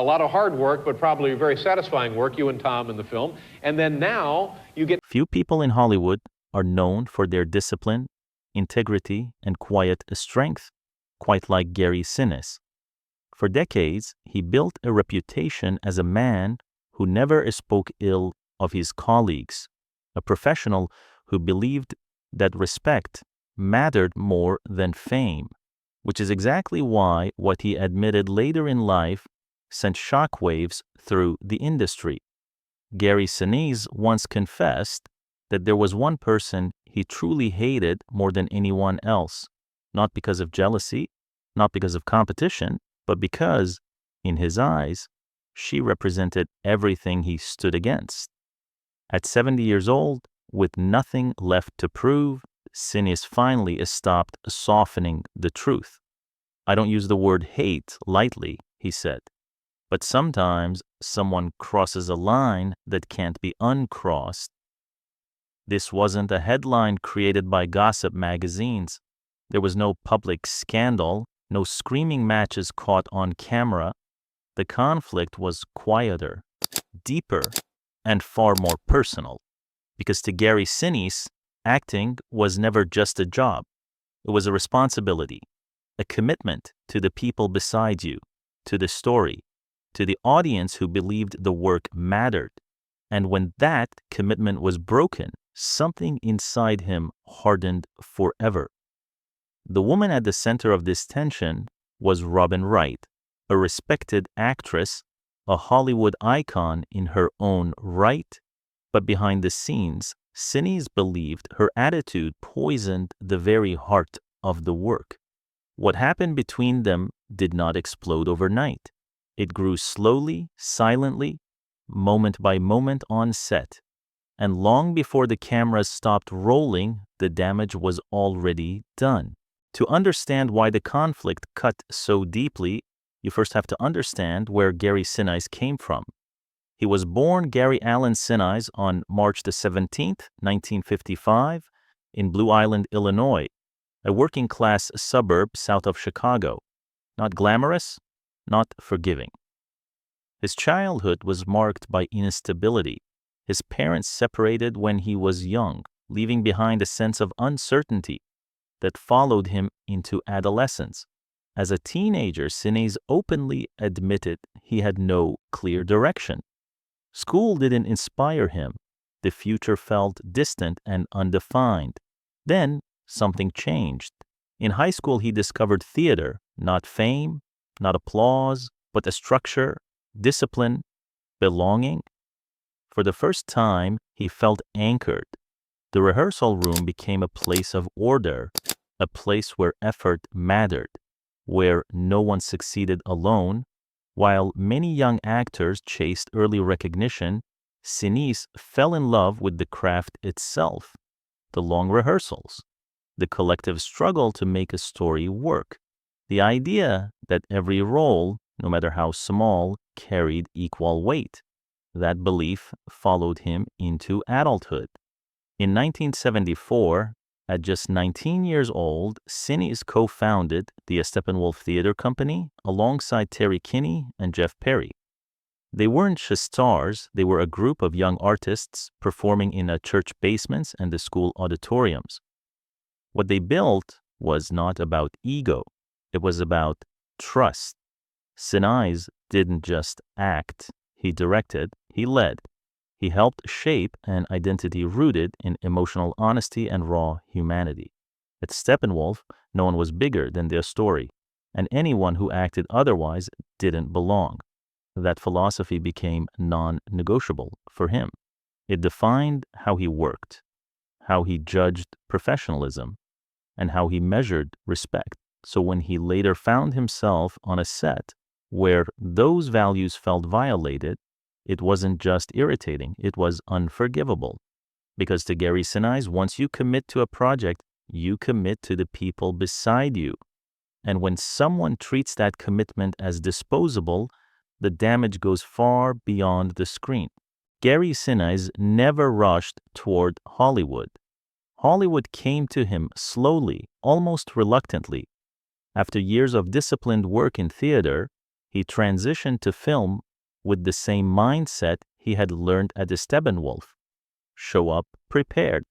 A lot of hard work, but probably very satisfying work, you and Tom in the film. And then now you get... Few people in Hollywood are known for their discipline, integrity, and quiet strength, quite like Gary Sinise. For decades, he built a reputation as a man who never spoke ill of his colleagues, a professional who believed that respect mattered more than fame, which is exactly why what he admitted later in life sent shockwaves through the industry. Gary Sinise once confessed that there was one person he truly hated more than anyone else, not because of jealousy, not because of competition, but because, in his eyes, she represented everything he stood against. At 70 years old, with nothing left to prove, Sinise finally stopped softening the truth. "I don't use the word hate lightly," he said. "But sometimes someone crosses a line that can't be uncrossed." This wasn't a headline created by gossip magazines. There was no public scandal, no screaming matches caught on camera. The conflict was quieter, deeper, and far more personal. Because to Gary Sinise, acting was never just a job. It was a responsibility, a commitment to the people beside you, to the story, to the audience who believed the work mattered. And when that commitment was broken, something inside him hardened forever. The woman at the center of this tension was Robin Wright, a respected actress, a Hollywood icon in her own right, but behind the scenes, Sinise believed her attitude poisoned the very heart of the work. What happened between them did not explode overnight. It grew slowly, silently, moment by moment on set. And long before the cameras stopped rolling, the damage was already done. To understand why the conflict cut so deeply, you first have to understand where Gary Sinise came from. He was born Gary Allen Sinise on March the 17th, 1955, in Blue Island, Illinois, a working-class suburb south of Chicago. Not glamorous, not forgiving. His childhood was marked by instability. His parents separated when he was young, leaving behind a sense of uncertainty that followed him into adolescence. As a teenager, Sinise openly admitted he had no clear direction. School didn't inspire him. The future felt distant and undefined. Then something changed. In high school, he discovered theater, not fame, not applause, but a structure, discipline, belonging. For the first time, he felt anchored. The rehearsal room became a place of order, a place where effort mattered, where no one succeeded alone. While many young actors chased early recognition, Sinise fell in love with the craft itself, the long rehearsals, the collective struggle to make a story work, the idea that every role, no matter how small, carried equal weight. That belief followed him into adulthood. In 1974, at just 19 years old, Sinise co-founded the Steppenwolf Theater Company alongside Terry Kinney and Jeff Perry. They weren't just stars, they were a group of young artists performing in church basements and the school auditoriums. What they built was not about ego, it was about trust. Sinise didn't just act, he directed, he led. He helped shape an identity rooted in emotional honesty and raw humanity. At Steppenwolf, no one was bigger than their story, and anyone who acted otherwise didn't belong. That philosophy became non-negotiable for him. It defined how he worked, how he judged professionalism, and how he measured respect. So when he later found himself on a set where those values felt violated, it wasn't just irritating, it was unforgivable. Because to Gary Sinise, once you commit to a project, you commit to the people beside you. And when someone treats that commitment as disposable, the damage goes far beyond the screen. Gary Sinise never rushed toward Hollywood. Hollywood came to him slowly, almost reluctantly. After years of disciplined work in theater, He transitioned to film with the same mindset he had learned at the Steppenwolf. Show up prepared,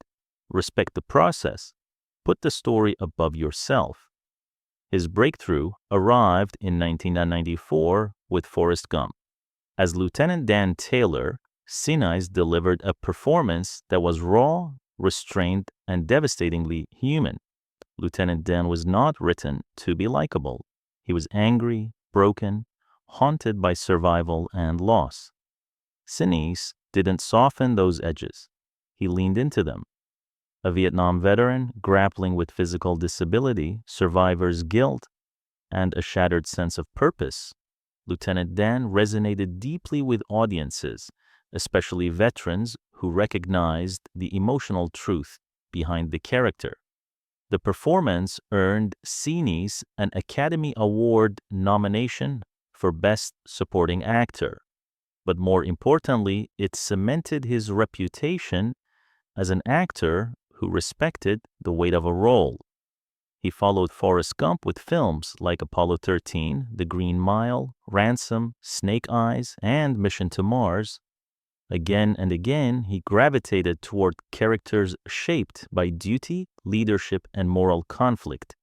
respect the process, put the story above yourself. His breakthrough arrived in 1994 with Forrest Gump. As Lieutenant Dan Taylor, Sinise delivered a performance that was raw, restrained, and devastatingly human. Lieutenant Dan was not written to be likable. He was angry, broken, haunted by survival and loss. Sinise didn't soften those edges. He leaned into them. A Vietnam veteran grappling with physical disability, survivor's guilt, and a shattered sense of purpose, Lieutenant Dan resonated deeply with audiences, especially veterans who recognized the emotional truth behind the character. The performance earned Sinise an Academy Award nomination for Best Supporting Actor, but more importantly, it cemented his reputation as an actor who respected the weight of a role. He followed Forrest Gump with films like Apollo 13, The Green Mile, Ransom, Snake Eyes, and Mission to Mars. Again and again, he gravitated toward characters shaped by duty, leadership, and moral conflict.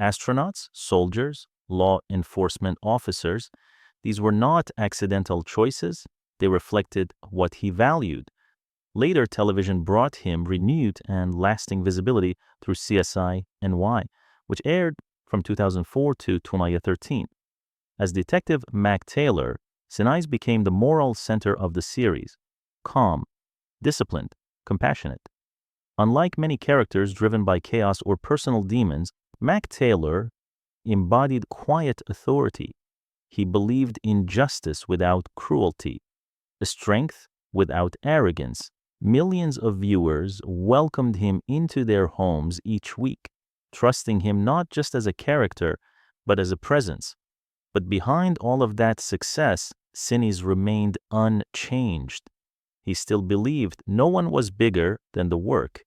Astronauts, soldiers, law enforcement officers, these were not accidental choices. They reflected what he valued. Later, television brought him renewed and lasting visibility through CSI NY, which aired from 2004 to 2013. As Detective Mac Taylor, Sinise became the moral center of the series. Calm, disciplined, compassionate. Unlike many characters driven by chaos or personal demons, Mac Taylor embodied quiet authority. He believed in justice without cruelty, strength without arrogance. Millions of viewers welcomed him into their homes each week, trusting him not just as a character, but as a presence. But behind all of that success, Sinise remained unchanged. He still believed no one was bigger than the work,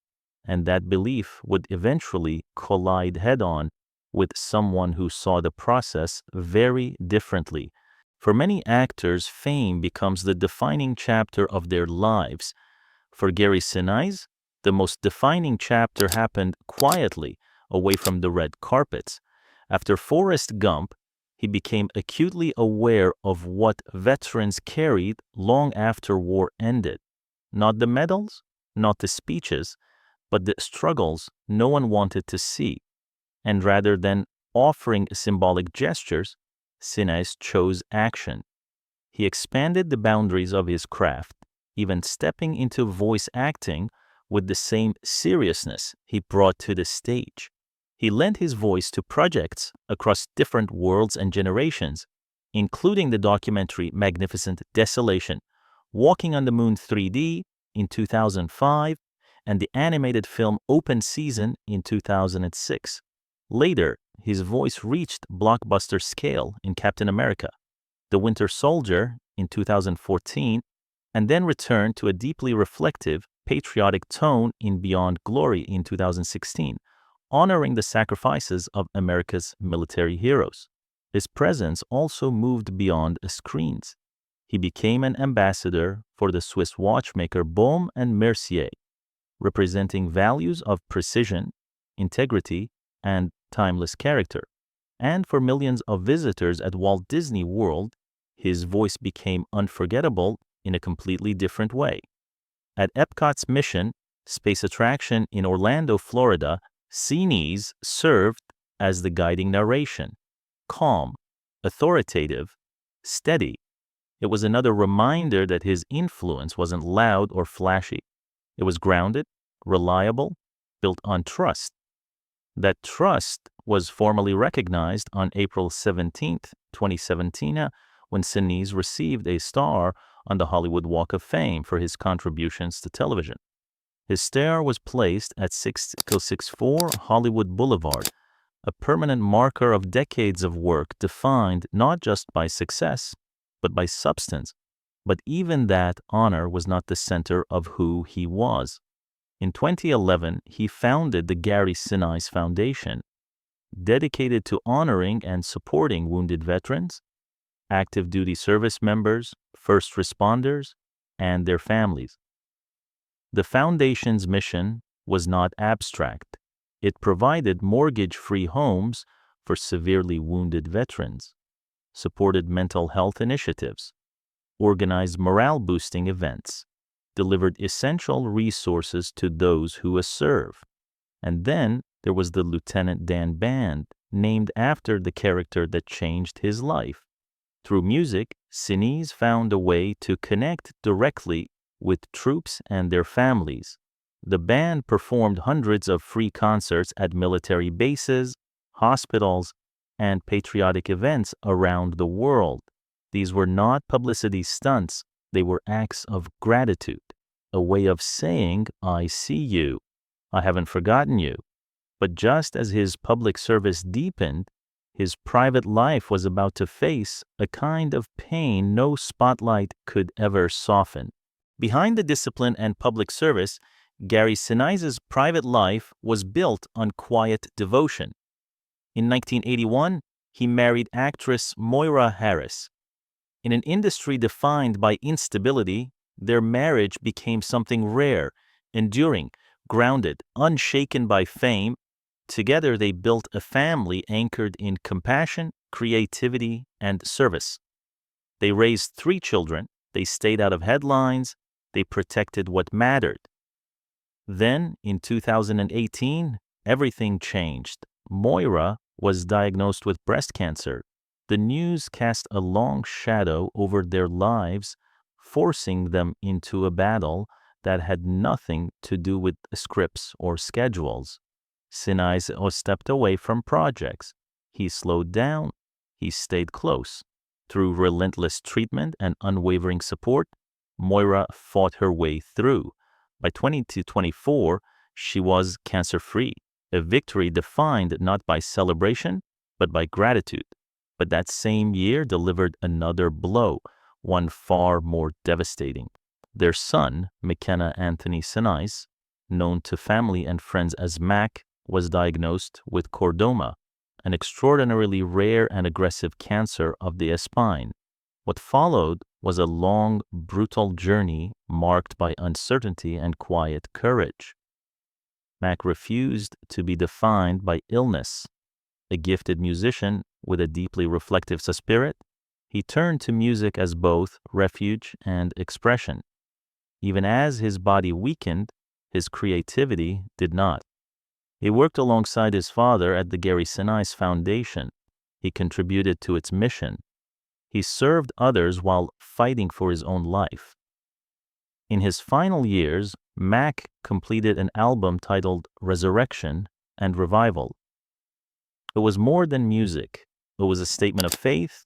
and that belief would eventually collide head-on with someone who saw the process very differently. For many actors, fame becomes the defining chapter of their lives. For Gary Sinise, the most defining chapter happened quietly, away from the red carpets. After Forrest Gump, he became acutely aware of what veterans carried long after war ended. Not the medals, not the speeches, but the struggles no one wanted to see. And rather than offering symbolic gestures, Sinise chose action. He expanded the boundaries of his craft, even stepping into voice acting with the same seriousness he brought to the stage. He lent his voice to projects across different worlds and generations, including the documentary Magnificent Desolation, Walking on the Moon 3D in 2005, and the animated film Open Season in 2006. Later, his voice reached blockbuster scale in Captain America, The Winter Soldier in 2014, and then returned to a deeply reflective, patriotic tone in Beyond Glory in 2016, honoring the sacrifices of America's military heroes. His presence also moved beyond screens. He became an ambassador for the Swiss watchmaker Baume and Mercier, representing values of precision, integrity, and timeless character. And for millions of visitors at Walt Disney World, his voice became unforgettable in a completely different way. At Epcot's Mission, space attraction in Orlando, Florida, Sinise served as the guiding narration. Calm, authoritative, steady. It was another reminder that his influence wasn't loud or flashy. It was grounded, reliable, built on trust. That trust was formally recognized on April 17, 2017, when Sinise received a star on the Hollywood Walk of Fame for his contributions to television. His star was placed at 6064 Hollywood Boulevard, a permanent marker of decades of work defined not just by success, but by substance. But even that honor was not the center of who he was. In 2011, he founded the Gary Sinise Foundation, dedicated to honoring and supporting wounded veterans, active duty service members, first responders, and their families. The foundation's mission was not abstract. It provided mortgage-free homes for severely wounded veterans, supported mental health initiatives, organized morale-boosting events, delivered essential resources to those who serve. And then there was the Lieutenant Dan Band, named after the character that changed his life. Through music, Sinise found a way to connect directly with troops and their families. The band performed hundreds of free concerts at military bases, hospitals, and patriotic events around the world. These were not publicity stunts, they were acts of gratitude, a way of saying, I see you, I haven't forgotten you. But just as his public service deepened, his private life was about to face a kind of pain no spotlight could ever soften. Behind the discipline and public service, Gary Sinise's private life was built on quiet devotion. In 1981, he married actress Moira Harris. In an industry defined by instability, their marriage became something rare, enduring, grounded, unshaken by fame. Together they built a family anchored in compassion, creativity, and service. They raised 3 children, they stayed out of headlines, they protected what mattered. Then, in 2018, everything changed. Moira was diagnosed with breast cancer. The news cast a long shadow over their lives, forcing them into a battle that had nothing to do with scripts or schedules. Sinise stepped away from projects. He slowed down. He stayed close. Through relentless treatment and unwavering support, Moira fought her way through. By 2024, she was cancer-free, a victory defined not by celebration, but by gratitude. But that same year delivered another blow, one far more devastating. Their son, McKenna Anthony Sinise, known to family and friends as Mac, was diagnosed with chordoma, an extraordinarily rare and aggressive cancer of the spine. What followed was a long, brutal journey marked by uncertainty and quiet courage. Mac refused to be defined by illness. A gifted musician with a deeply reflective spirit, he turned to music as both refuge and expression. Even as his body weakened, his creativity did not. He worked alongside his father at the Gary Sinise Foundation. He contributed to its mission. He served others while fighting for his own life. In his final years, Mac completed an album titled Resurrection and Revival. It was more than music. It was a statement of faith,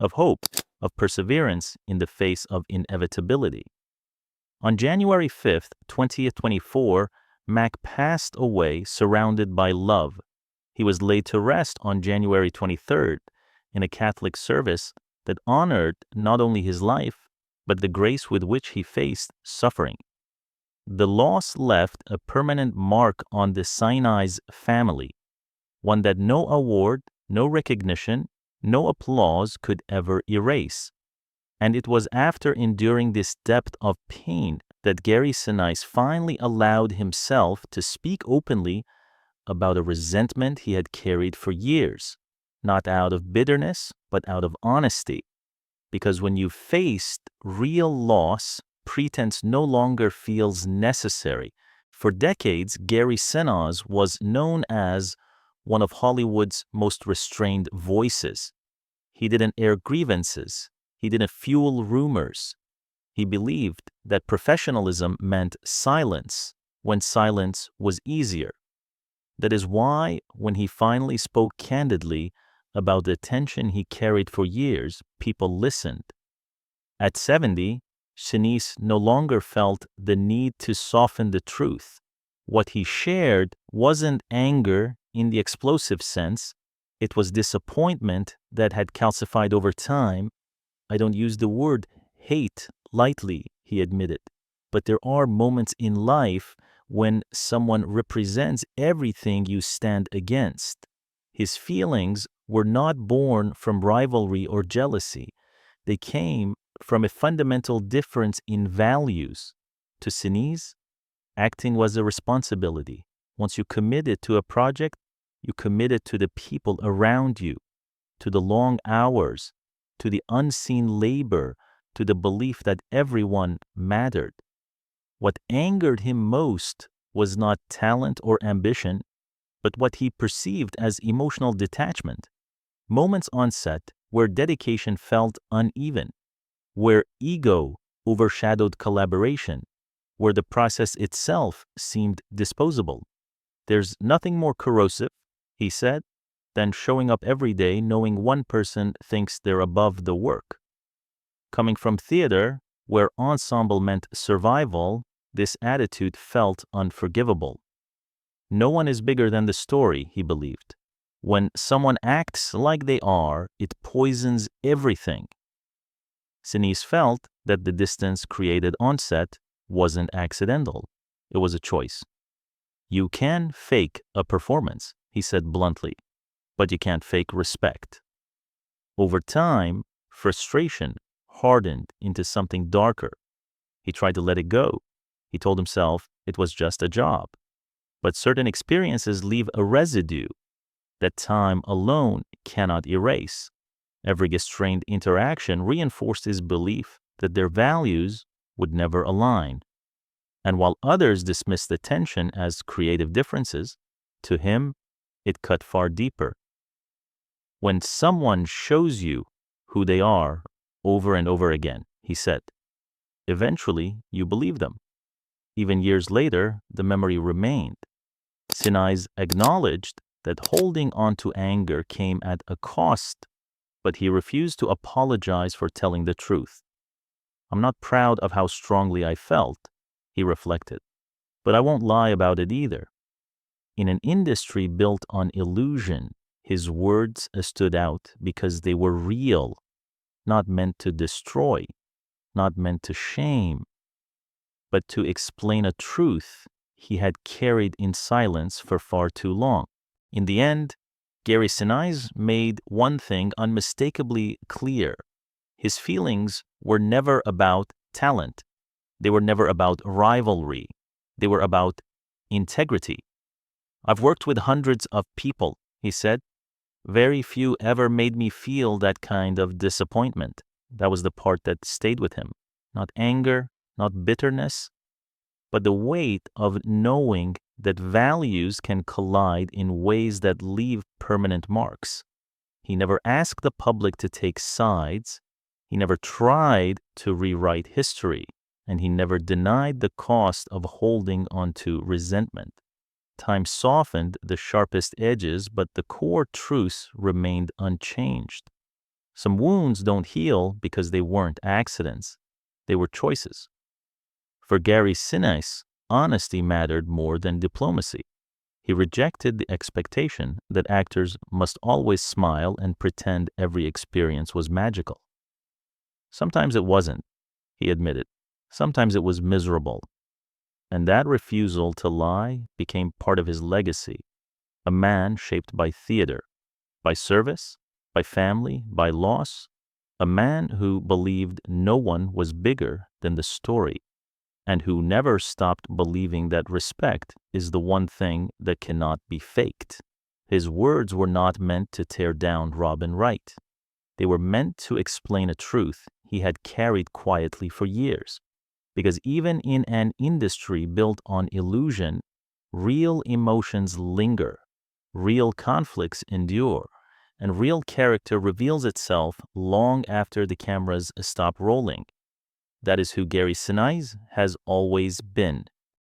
of hope, of perseverance in the face of inevitability. On January 5th, 2024, Mac passed away surrounded by love. He was laid to rest on January 23rd in a Catholic service that honored not only his life, but the grace with which he faced suffering. The loss left a permanent mark on the Sinise family, one that no award, no recognition, no applause could ever erase. And it was after enduring this depth of pain that Gary Sinise finally allowed himself to speak openly about a resentment he had carried for years, not out of bitterness, but out of honesty. Because when you've faced real loss, pretense no longer feels necessary. For decades, Gary Sinise was known as one of Hollywood's most restrained voices. He didn't air grievances. He didn't fuel rumors. He believed that professionalism meant silence when silence was easier. That is why, when he finally spoke candidly about the tension he carried for years, people listened. At 70, Sinise no longer felt the need to soften the truth. What he shared wasn't anger in the explosive sense. It was disappointment that had calcified over time. I don't use the word hate lightly, he admitted, but there are moments in life when someone represents everything you stand against. His feelings were not born from rivalry or jealousy. They came from a fundamental difference in values. To Sinise, acting was a responsibility. Once you committed to a project, you committed to the people around you, to the long hours, to the unseen labor, to the belief that everyone mattered. What angered him most was not talent or ambition, but what he perceived as emotional detachment. Moments on set where dedication felt uneven, where ego overshadowed collaboration, where the process itself seemed disposable. There's nothing more corrosive, he said, than showing up every day knowing one person thinks they're above the work. Coming from theater, where ensemble meant survival, this attitude felt unforgivable. No one is bigger than the story, he believed. When someone acts like they are, it poisons everything. Sinise felt that the distance created on set wasn't accidental. It was a choice. You can fake a performance, he said bluntly, but you can't fake respect. Over time, frustration hardened into something darker. He tried to let it go. He told himself it was just a job. But certain experiences leave a residue that time alone cannot erase. Every strained interaction reinforced his belief that their values would never align. And while others dismissed the tension as creative differences, to him, it cut far deeper. When someone shows you who they are over and over again, he said, eventually you believe them. Even years later, the memory remained. Sinise acknowledged that holding on to anger came at a cost, but he refused to apologize for telling the truth. I'm not proud of how strongly I felt, he reflected, but I won't lie about it either. In an industry built on illusion, his words stood out because they were real, not meant to destroy, not meant to shame, but to explain a truth he had carried in silence for far too long. In the end, Gary Sinise made one thing unmistakably clear. His feelings were never about talent. They were never about rivalry. They were about integrity. I've worked with hundreds of people, he said. Very few ever made me feel that kind of disappointment. That was the part that stayed with him. Not anger, not bitterness, but the weight of knowing that values can collide in ways that leave permanent marks. He never asked the public to take sides. He never tried to rewrite history, and he never denied the cost of holding onto resentment. Time softened the sharpest edges, but the core truths remained unchanged. Some wounds don't heal because they weren't accidents. They were choices. For Gary Sinise, honesty mattered more than diplomacy. He rejected the expectation that actors must always smile and pretend every experience was magical. Sometimes it wasn't, he admitted. Sometimes it was miserable. And that refusal to lie became part of his legacy, a man shaped by theater, by service, by family, by loss, a man who believed no one was bigger than the story, and who never stopped believing that respect is the one thing that cannot be faked. His words were not meant to tear down Robin Wright. They were meant to explain a truth he had carried quietly for years. Because even in an industry built on illusion, real emotions linger, real conflicts endure, and real character reveals itself long after the cameras stop rolling. That is who Gary Sinise has always been.